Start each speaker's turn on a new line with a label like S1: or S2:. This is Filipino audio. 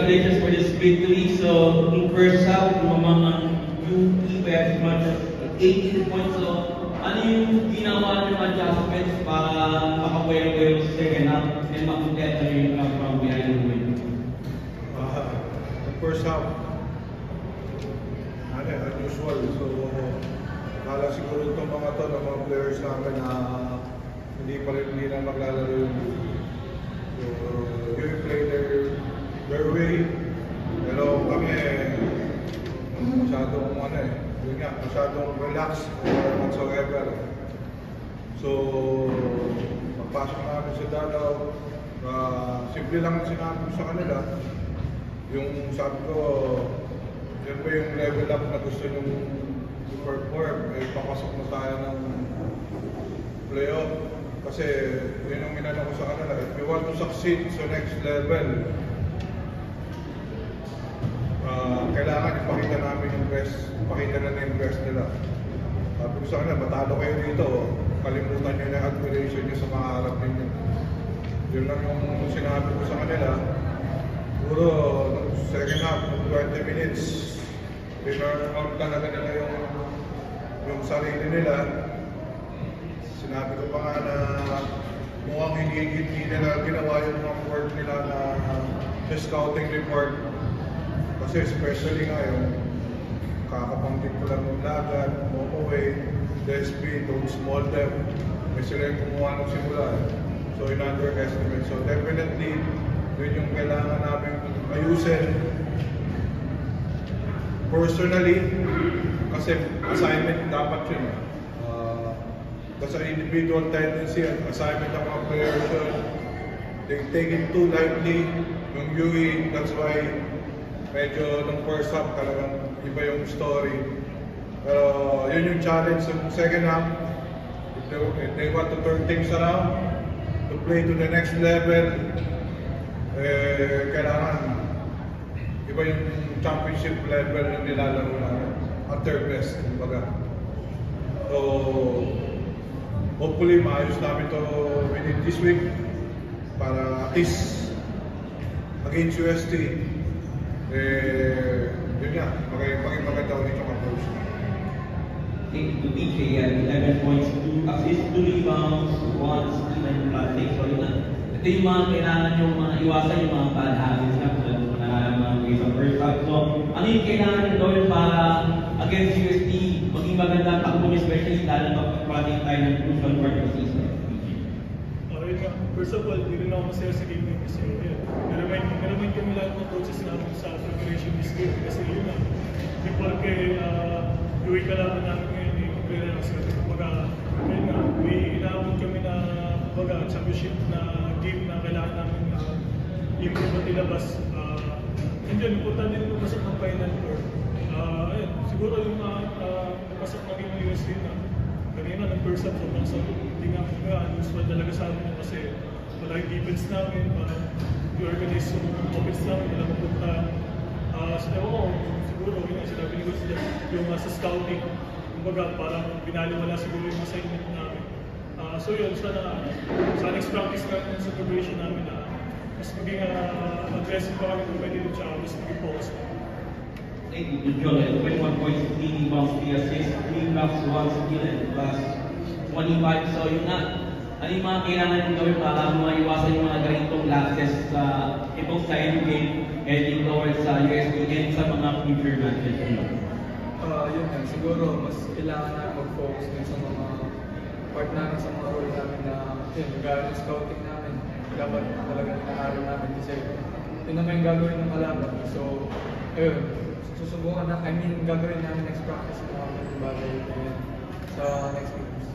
S1: congratulations for this victory. So, in first half, lumamang ang UP by as much as 18 points. So, ano yung ginawa ng adjustments para makabuhay-buhay sa second half and makumpleto yung from behind the win?
S2: First half, unusual. So, kala siguro itong mga players namin na hindi na maglalaro yung so, you play their way. Pero kami, masyadong masyadong relax or whatsoever. So, pagpasok namin sa Davao, simple lang sinabi ko sa kanila. Yung sabi ko, yan ba yung level up na gusto nyong perform? Papasok na tayo ng playoff. Kasi yun ang minanong ko sa kanila. If you want to succeed sa next level, kailangan ipakita namin yung best, ipakita na yung best nila. Sabi ko sa kanila, matalo kayo dito, kalimutan nyo na yung admiration nyo sa mga harap ninyo. Yun lang yung sinabi ko sa kanila. Siguro, second half, 20 minutes, pinurn out talaga nila yung sarili nila. Sinabi ko pa nga na mukhang hindi nila ginawa yung mga work nila na sa scouting report. Kasi especially ngayon, kakapanggit ko lang ng Lagan, Momoway, Despi, don't small them. May sila yung kumuha ng simula. So in underestimate. So definitely, yun yung kailangan namin ayusin. Personally, kasi assignment dapat yun. Kasi individual tendency at assignment ng mga players yun. They take it too lightly. Yung UE, that's why medyo ng first half talagang iba yung story. Pero yun yung challenge sa second half. If they want to turn things around, to play to the next level, kailangan iba yung championship level yung nilalaro namin at their best, kumbaga. So, hopefully maayos namin to within this week para at least against UST, yun nga, maging maganda ulit yung approach.
S1: Thank you to PJ at 11 points, 2 assists, 2 rebounds, 1 steal and plastic. So yun na. Ito yung mga kailangan yung mga iwasan yung mga bad habits na mga sa first half. So ano yung kailangan nyo gawin para against UST maging maganda ang takbo nyo, especially lalo pag-project tayo ng crucial part of the season?
S3: First of all, hindi rin ako masaya sa game kasi niremind kami lahat ng coaches namin sa preparation this game kasi yun na. Before kay gawin ka lang namin ngayon yung clearance kasi kumbaga ngayon nga, inaabot kami na kumbaga championship na game na kailangan namin improve at ilabas. And yun, importante din pasok ng final four. Ayun, siguro yung pasok naging ng USD na kanina ng first half sobrang sa hindi nga unusual talaga sa amin kasi wala yung defense namin, i-organize yung offense namin, wala mapunta. So ewan ko, siguro yun sinabi ni Coach yung sa scouting, kumbaga parang binaliwala siguro yung assignment namin. So yun, sa next practice namin sa preparation namin na mas maging aggressive pa kami kung pwede rin siya, mas maging focus pa.
S1: Thank you, Joel. 21 points, 3 rebounds, 3 assists, 3 blocks, 1 steal, and plus 25. So yun nga, ano yung mga kailangan nyo gawin para maiwasan yung mga ganitong lapses sa itong side game heading towards sa USD and sa mga future matches?
S4: Yun nga, siguro mas kailangan na mag-focus din sa mga part namin sa mga role namin na yun, gano'n scouting namin. Dapat talagang naaral namin kasi yun naman yung gagawin ng kalaban. So, ayun, susubukan na, gagawin namin next practice na mga bagay sa next games.